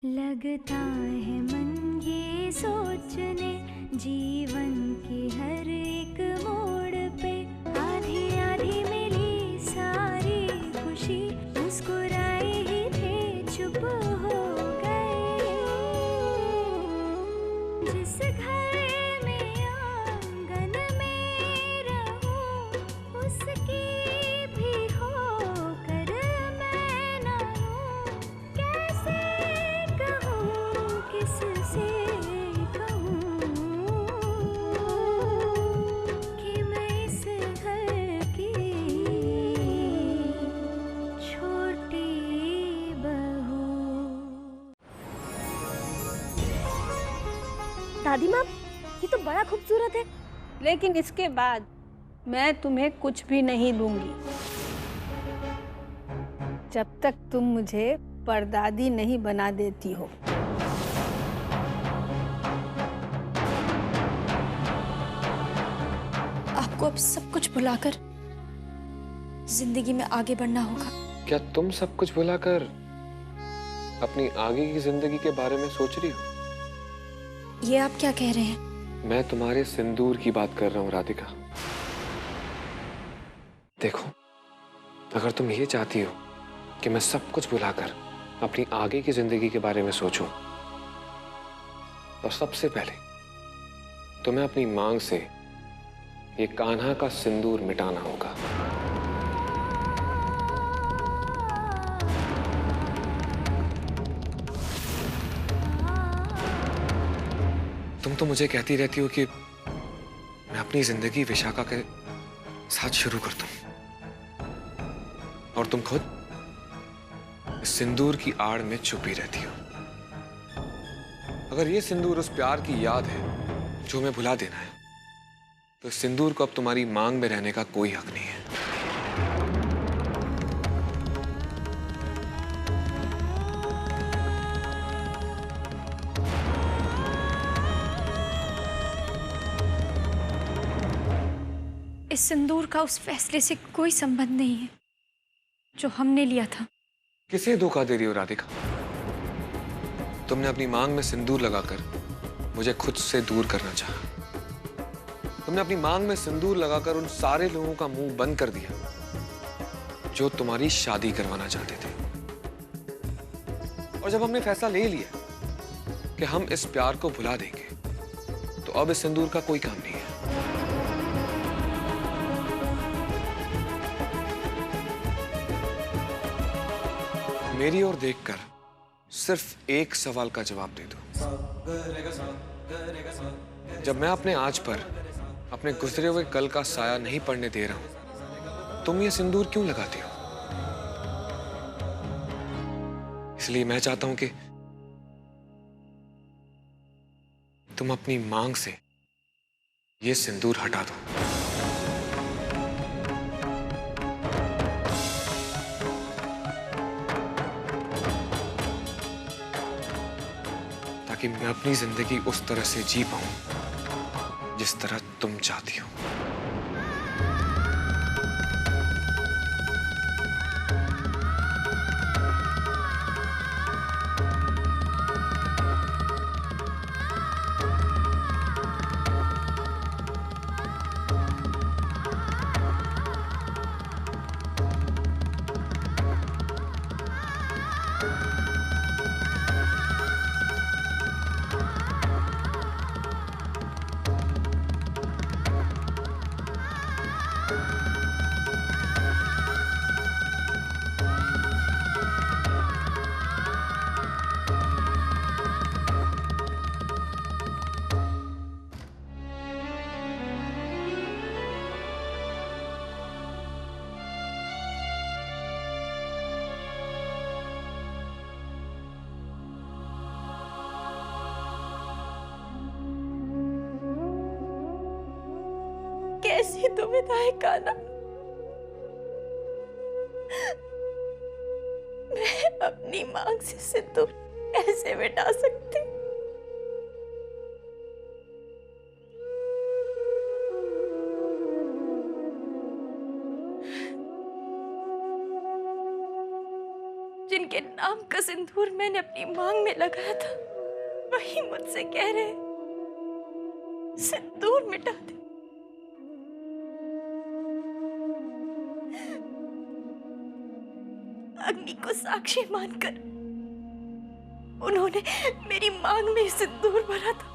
लगता है मन ये सोचने जीवन के हर एक मोड़ पे आधी आधी मिली सारी खुशी मुस्कुराए ही थे चुप हो गए। जिस घर में आंगन में रहूं उसकी भी होकर मैं ना हूं। कैसे कहूँ किससे कहूँ कि मैं इस घर की छोटी बहू। दादी माँ, ये तो बड़ा खूबसूरत है। लेकिन इसके बाद मैं तुम्हें कुछ भी नहीं दूंगी जब तक तुम मुझे परदादी नहीं बना देती हो। आपको अब सब कुछ भुलाकर जिंदगी में आगे बढ़ना होगा। क्या तुम सब कुछ भुलाकर अपनी आगे की जिंदगी के बारे में सोच रही हो? ये आप क्या कह रहे हैं? मैं तुम्हारे सिंदूर की बात कर रहा हूँ राधिका। देखो, अगर तुम ये चाहती हो कि मैं सब कुछ भुलाकर अपनी आगे की जिंदगी के बारे में सोचूं, तो सबसे पहले तुम्हें अपनी मांग से ये कान्हा का सिंदूर मिटाना होगा। तुम तो मुझे कहती रहती हो कि मैं अपनी जिंदगी विशाखा के साथ शुरू कर दूं, और तुम खुद इस सिंदूर की आड़ में छुपी रहती हो। अगर ये सिंदूर उस प्यार की याद है जो हमें भुला देना है, तो इस सिंदूर को अब तुम्हारी मांग में रहने का कोई हक नहीं है। इस सिंदूर का उस फैसले से कोई संबंध नहीं है जो हमने लिया था। किसे धोखा दे रही हो राधिका? तुमने अपनी मांग में सिंदूर लगाकर मुझे खुद से दूर करना चाहा। तुमने अपनी मांग में सिंदूर लगाकर उन सारे लोगों का मुंह बंद कर दिया जो तुम्हारी शादी करवाना चाहते थे। और जब हमने फैसला ले लिया कि हम इस प्यार को भुला देंगे, तो अब इस सिंदूर का कोई काम नहीं है। मेरी ओर देखकर सिर्फ एक सवाल का जवाब दे दो। जब मैं अपने आज पर अपने गुजरे हुए कल का साया नहीं पड़ने दे रहा हूं, तुम ये सिंदूर क्यों लगाती हो? इसलिए मैं चाहता हूं कि तुम अपनी मांग से ये सिंदूर हटा दो। ताकि मैं अपनी जिंदगी उस तरह से जी पाऊं जिस तरह तुम चाहती हो। कैसी दुविधा है कान्हा। मैं अपनी मांग से सिंदूर कैसे मिटा सकती? जिनके नाम का सिंदूर मैंने अपनी मांग में लगाया था, वही मुझसे कह रहे सिंदूर मिटा दे। अग्नि को साक्षी मानकर उन्होंने मेरी मांग में सिंदूर भरा था।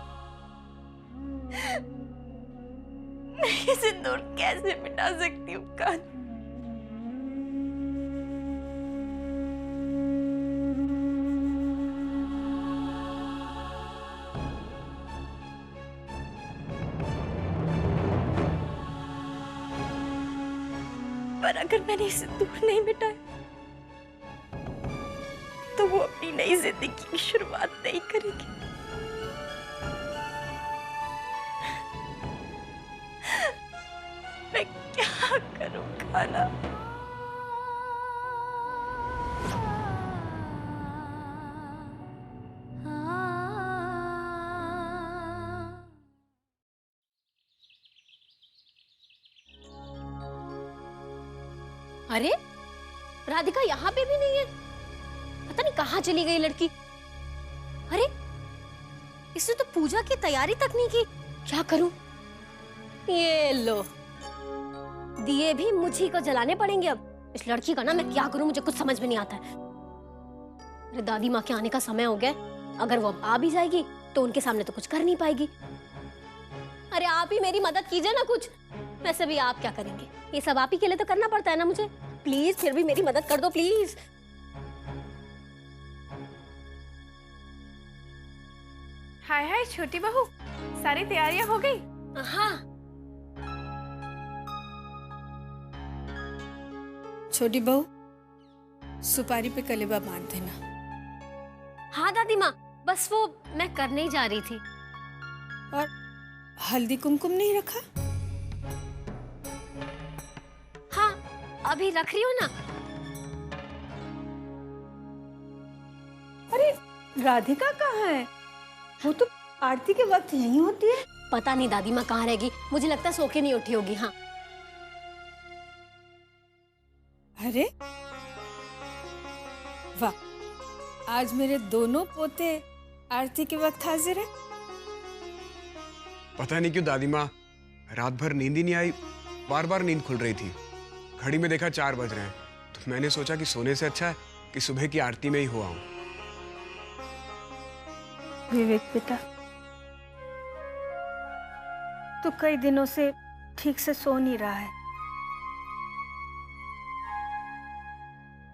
मैं ये सिंदूर कैसे मिटा सकती हूँ कान? पर अगर मैंने ये सिंदूर नहीं मिटाया तो वो अपनी नई जिंदगी की शुरुआत नहीं करेगी। मैं क्या करूं खाना? अरे राधिका यहाँ पे भी नहीं है, पता नहीं कहाँ चली गई लड़की। अरे इसने तो पूजा की तैयारी तक नहीं की। क्या करूं? ये लो, दिए भी मुझी को जलाने पड़ेंगे अब। इस लड़की का ना मैं क्या करूं, मुझे कुछ समझ में नहीं आता है। अरे दादी माँ के आने का समय हो गया, अगर वो अब आ भी जाएगी तो उनके सामने तो कुछ कर नहीं पाएगी। अरे आप ही मेरी मदद कीजिए ना कुछ। वैसे भी आप क्या करेंगे, ये सब आप ही के लिए तो करना पड़ता है ना मुझे। प्लीज फिर भी मेरी मदद कर दो प्लीज। हाय हाय छोटी बहू, सारी तैयारियां हो गई? हाँ छोटी बहू, सुपारी पे कलेबा बांध देना। हाँ दादी माँ, बस वो मैं करने ही जा रही थी। और हल्दी कुमकुम नहीं रखा? हाँ अभी रख रही हूँ ना। अरे राधिका कहाँ है? वो तो आरती के वक्त यहीं होती है। पता नहीं दादी माँ कहाँ रहेगी, मुझे लगता है सो के नहीं उठी होगी। हाँ अरे वाह, आज मेरे दोनों पोते आरती के वक्त हाजिर है। पता नहीं क्यों दादी माँ, रात भर नींद ही नहीं आई, बार बार नींद खुल रही थी। घड़ी में देखा 4 बज रहे हैं, तो मैंने सोचा कि सोने से अच्छा है कि सुबह की आरती में ही हो आऊं। विवेक बेटा, तो कई दिनों से ठीक से सो नहीं रहा है।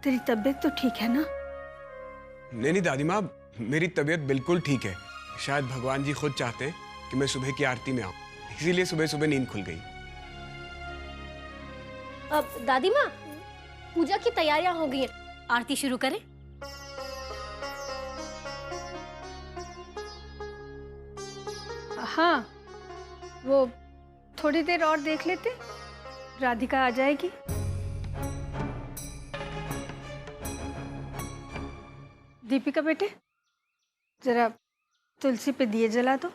तेरी तबीयत तो ठीक है ना? नहीं दादी माँ, मेरी तबीयत बिल्कुल ठीक है। शायद भगवान जी खुद चाहते हैं कि मैं सुबह की आरती में आऊं, इसीलिए सुबह सुबह नींद खुल गई। अब दादी माँ, पूजा की तैयारियां हो गई हैं, आरती शुरू करें? हाँ, वो थोड़ी देर और देख लेते, राधिका आ जाएगी। दीपिका बेटे, जरा तुलसी पे दिए जला दो।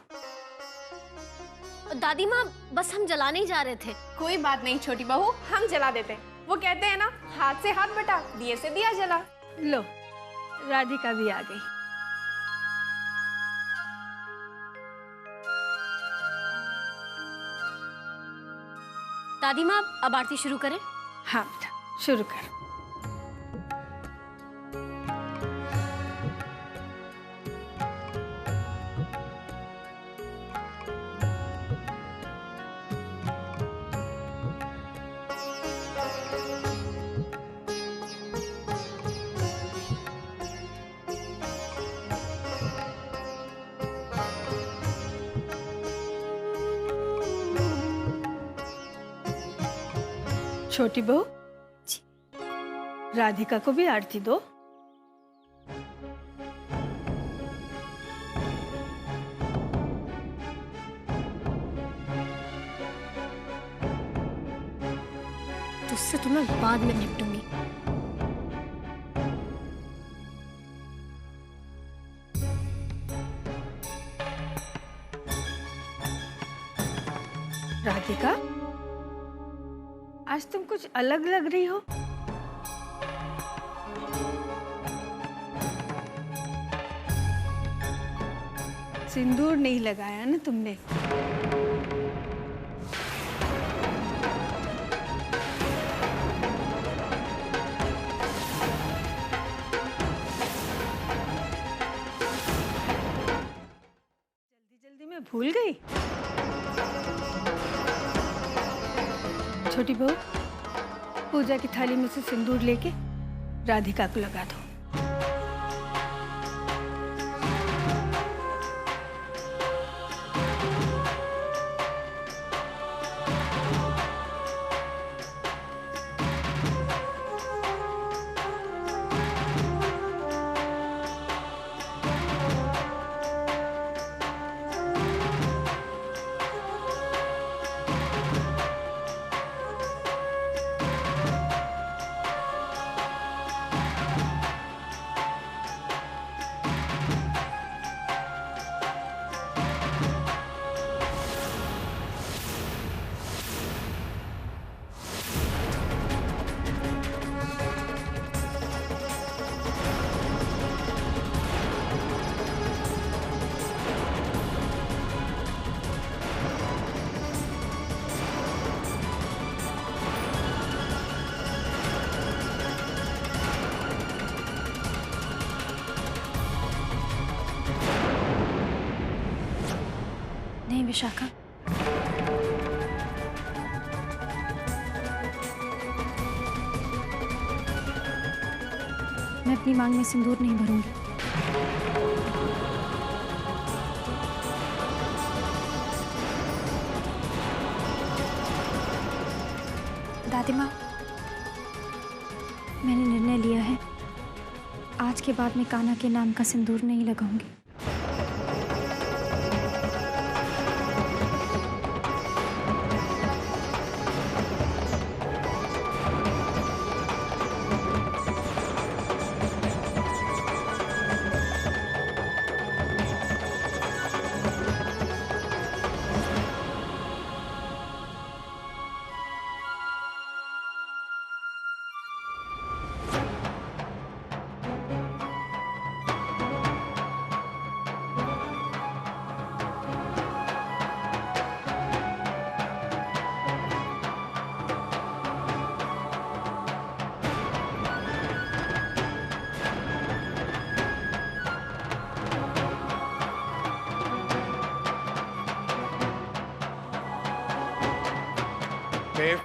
दादी माँ, बस हम जलाने ही जा रहे थे। कोई बात नहीं छोटी बहू, हम जला देते हैं। वो कहते हैं ना, हाथ से हाथ बटा, दिए से दिया जला। लो, राधिका भी आ गई। दादी माँ, अब आरती शुरू करें? हाँ बेटा, शुरू कर। छोटी बहू, राधिका को भी आरती दो। तुझसे तो मैं बाद में निपटूंगी। राधिका, आज तुम कुछ अलग लग रही हो। सिंदूर नहीं लगाया ना तुमने? जल्दी में भूल गई। छोटी बहू, पूजा की थाली में से सिंदूर लेके राधिका को लगा दो। नहीं विशाखा, मैं अपनी मांग में सिंदूर नहीं भरूंगी। दादी माँ, मैंने निर्णय लिया है, आज के बाद मैं कान्हा के नाम का सिंदूर नहीं लगाऊंगी। देव,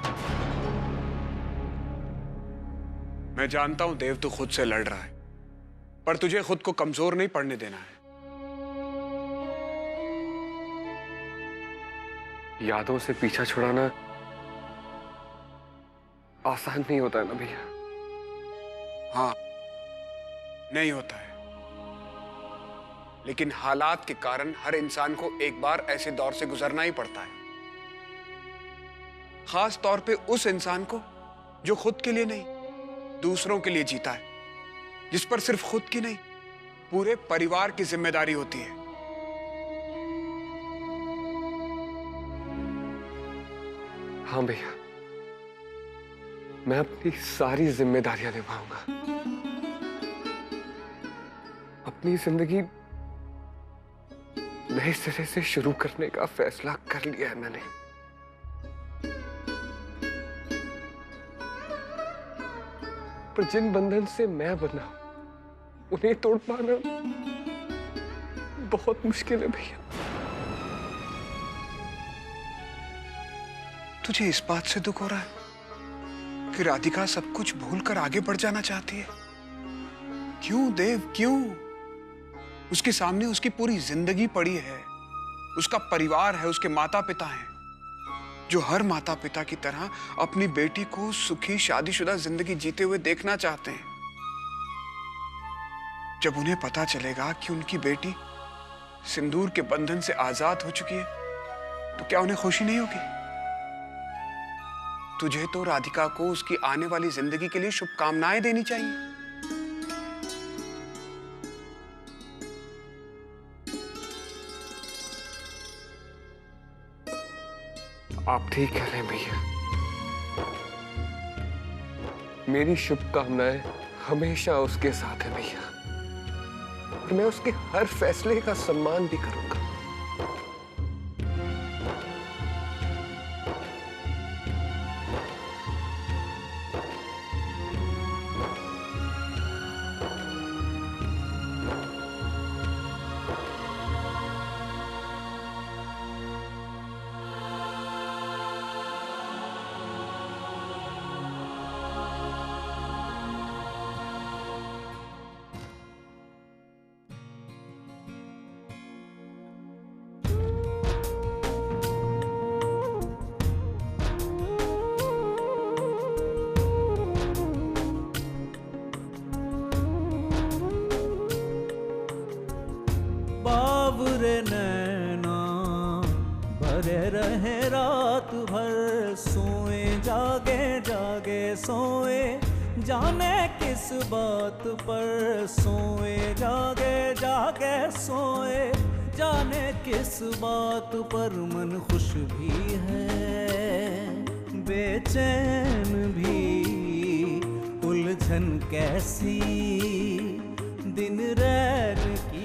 मैं जानता हूं देव तू खुद से लड़ रहा है, पर तुझे खुद को कमजोर नहीं पड़ने देना है। यादों से पीछा छुड़ाना आसान नहीं होता है ना भैया। हाँ, नहीं होता है, लेकिन हालात के कारण हर इंसान को एक बार ऐसे दौर से गुजरना ही पड़ता है, खास तौर पे उस इंसान को जो खुद के लिए नहीं दूसरों के लिए जीता है, जिस पर सिर्फ खुद की नहीं पूरे परिवार की जिम्मेदारी होती है। हाँ भैया, मैं अपनी सारी जिम्मेदारियां निभाऊंगा। अपनी जिंदगी नए सिरे से शुरू करने का फैसला कर लिया है मैंने। पर जिन बंधन से मैं बना उन्हें तोड़ पाना बहुत मुश्किल है भैया। तुझे इस बात से दुख हो रहा है कि राधिका सब कुछ भूलकर आगे बढ़ जाना चाहती है? क्यों देव, क्यों? उसके सामने उसकी पूरी जिंदगी पड़ी है, उसका परिवार है, उसके माता पिता हैं जो हर माता पिता की तरह अपनी बेटी को सुखी शादीशुदा जिंदगी जीते हुए देखना चाहते हैं। जब उन्हें पता चलेगा कि उनकी बेटी सिंदूर के बंधन से आजाद हो चुकी है, तो क्या उन्हें खुशी नहीं होगी? तुझे तो राधिका को उसकी आने वाली जिंदगी के लिए शुभकामनाएं देनी चाहिए। आप ठीक कह रहे हैं भैया, मेरी शुभकामनाएं हमेशा उसके साथ है भैया। और मैं उसके हर फैसले का सम्मान भी करूंगा। बावरे नैना भरे रहे रात भर, सोए जागे जागे सोए, जाने किस बात पर। सोए जागे जागे सोए, जाने किस बात पर। मन खुश भी है बेचैन भी, उलझन कैसी दिन रैन की।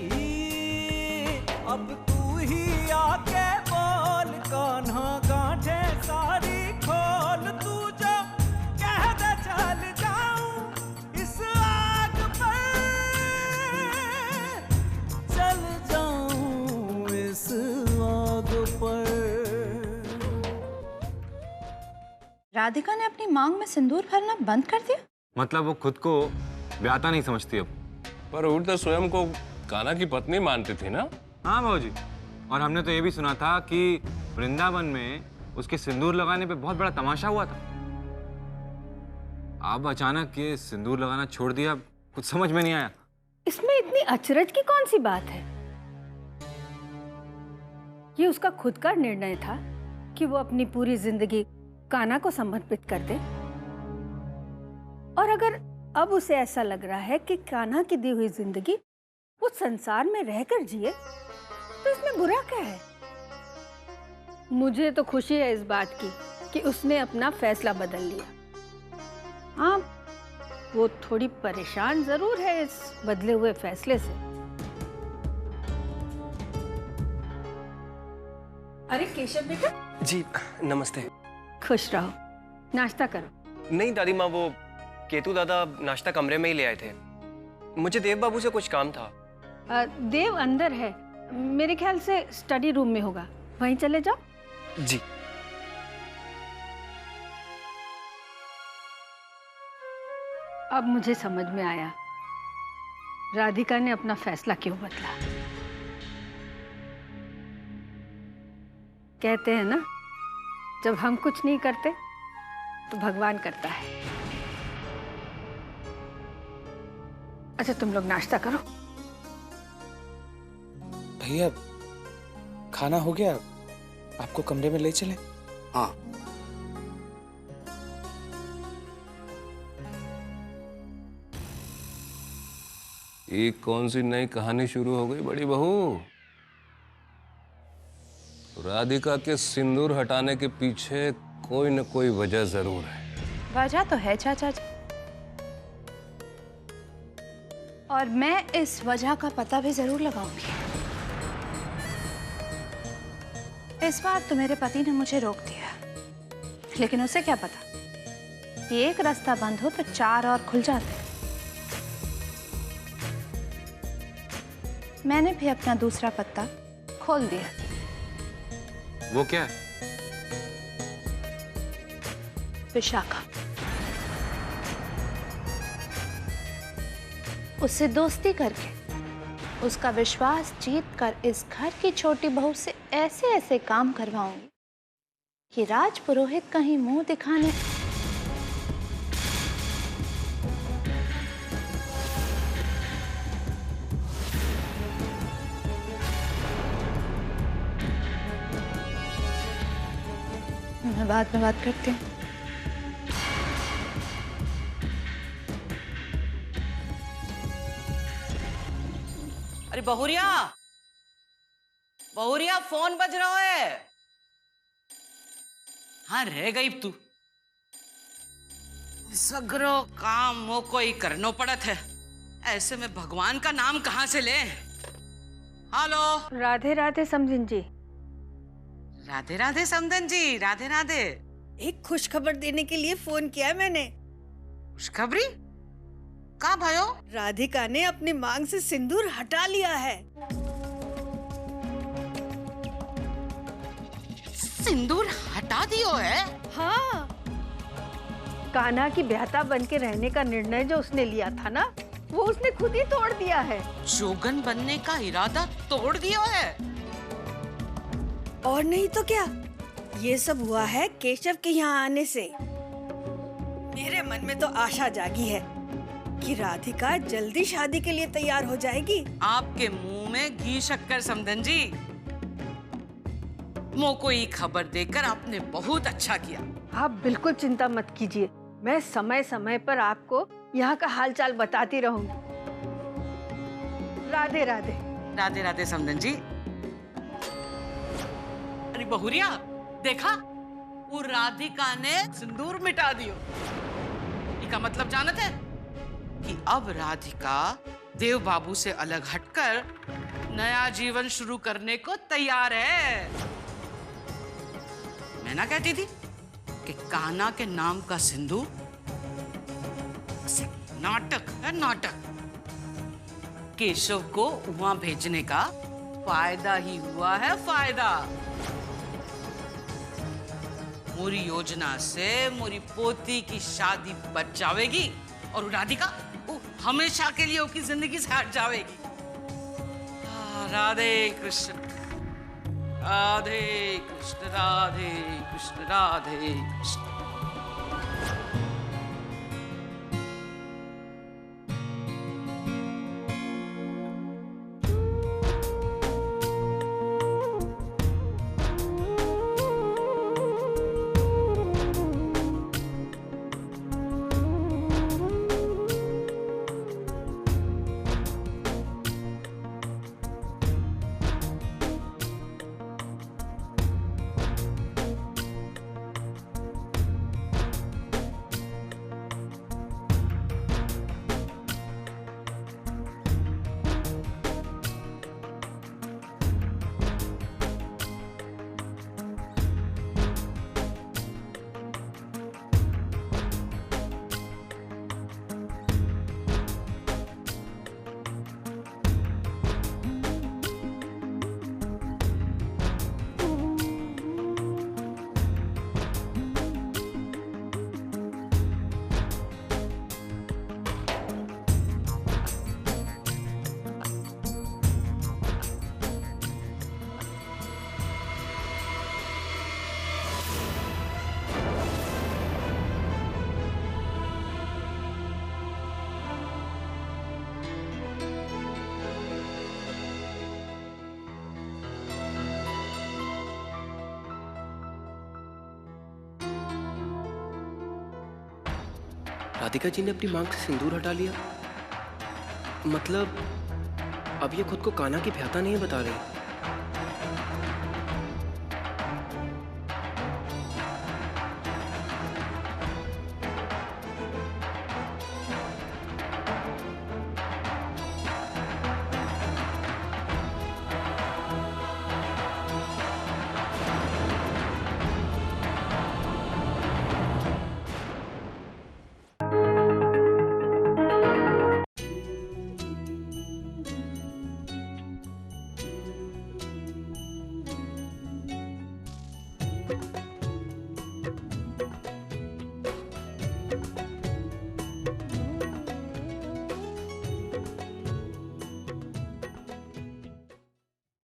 अब तू ही आके बोल, कान्हा गांठे सारी खोल। तू जो कह दे चल जाऊं इस आग पर, चल जाऊं इस आग पर। राधिका ने अपनी मांग में सिंदूर भरना बंद कर दिया? मतलब वो खुद को ब्याता नहीं समझती अब। पर वो तो स्वयं को कान्हा की पत्नी मानती थी ना। हाँ बाबूजी, और हमने तो ये भी सुना था कि वृंदावन में उसके सिंदूर लगाने पे बहुत बड़ा तमाशा हुआ था। अब अचानक ये सिंदूर लगाना छोड़ दिया, कुछ समझ में नहीं आया। इसमें इतनी अचरज की कौन सी बात है? ये उसका खुद का निर्णय था कि वो अपनी पूरी जिंदगी कान्हा को समर्पित कर दे। और अगर अब उसे ऐसा लग रहा है कि कान्हा की दी हुई जिंदगी वो संसार में रहकर जिए, तो इसमें बुरा क्या है? मुझे तो खुशी है इस बात की कि उसने अपना फैसला बदल लिया। हाँ, वो थोड़ी परेशान जरूर है इस बदले हुए फैसले से। अरे केशव बेटा। जी नमस्ते। खुश रहो, नाश्ता करो। नहीं दादी माँ, वो केतु दादा नाश्ता कमरे में ही ले आए थे। मुझे देव बाबू से कुछ काम था। देव अंदर है, मेरे ख्याल से स्टडी रूम में होगा, वहीं चले जाओ। जी। अब मुझे समझ में आया राधिका ने अपना फैसला क्यों बदला। कहते हैं ना, जब हम कुछ नहीं करते तो भगवान करता है। अच्छा तुम लोग नाश्ता करो। भैया खाना हो गया, आपको कमरे में ले चले? हाँ। ये कौन सी नई कहानी शुरू हो गई बड़ी बहू? राधिका के सिंदूर हटाने के पीछे कोई न कोई वजह जरूर है। वजह तो है चाचा जी, और मैं इस वजह का पता भी जरूर लगाऊंगी। इस बार तो मेरे पति ने मुझे रोक दिया, लेकिन उसे क्या पता कि एक रास्ता बंद हो तो चार और खुल जाते। मैंने भी अपना दूसरा पत्ता खोल दिया। वो क्या है? विशाखा। उससे दोस्ती करके, उसका विश्वास जीत कर इस घर की छोटी बहू से ऐसे ऐसे काम करवाऊंगी कि राज पुरोहित कहीं मुंह दिखाने। मैं बाद में बात करती हूँ। अरे बहुरिया, बहुरिया फोन बज रहा है। हाँ रह गई तू। सगरो काम मो को ही करनो पड़त है। ऐसे में भगवान का नाम कहाँ से ले? हेलो। राधे राधे समधन जी। राधे राधे समधन जी, राधे राधे। एक खुशखबर देने के लिए फोन किया मैंने। खुशखबरी? कहाँ भयो? राधिका ने अपनी मांग से सिंदूर हटा लिया है। सिंदूर हटा दियो है? हाँ, कान्हा की ब्याहता बन के रहने का निर्णय जो उसने लिया था ना, वो उसने खुद ही तोड़ दिया है। जोगन बनने का इरादा तोड़ दिया है? और नहीं तो क्या, ये सब हुआ है केशव के यहाँ आने से। मेरे मन में तो आशा जागी है कि राधिका जल्दी शादी के लिए तैयार हो जाएगी। आपके मुंह में घी शक्कर समधन जी। मो को ये खबर देकर आपने बहुत अच्छा किया। आप बिल्कुल चिंता मत कीजिए, मैं समय समय पर आपको यहाँ का हालचाल बताती रहूंगी। राधे राधे। राधे राधे समधन जी। अरे बहुरिया, देखा वो राधिका ने सिंदूर मिटा दियो। इसका मतलब जानते हैं कि अब राधिका देव बाबू से अलग हटकर नया जीवन शुरू करने को तैयार है। मैं ना कहती थी कि कान्हा के नाम का सिंदूर नाटक है, नाटक। केशव को वहां भेजने का फायदा ही हुआ है, फायदा। मोरी योजना से मोरी पोती की शादी बच जाएगी और राधिका वो हमेशा के लिए उसकी जिंदगी से हट जाएगी। राधे कृष्ण, राधे कृष्ण, राधे कृष्ण, राधे कृष्ण। राधिका जी ने अपनी मांग से सिंदूर हटा लिया, मतलब अब ये खुद को कान्हा की भ्याता नहीं बता रही।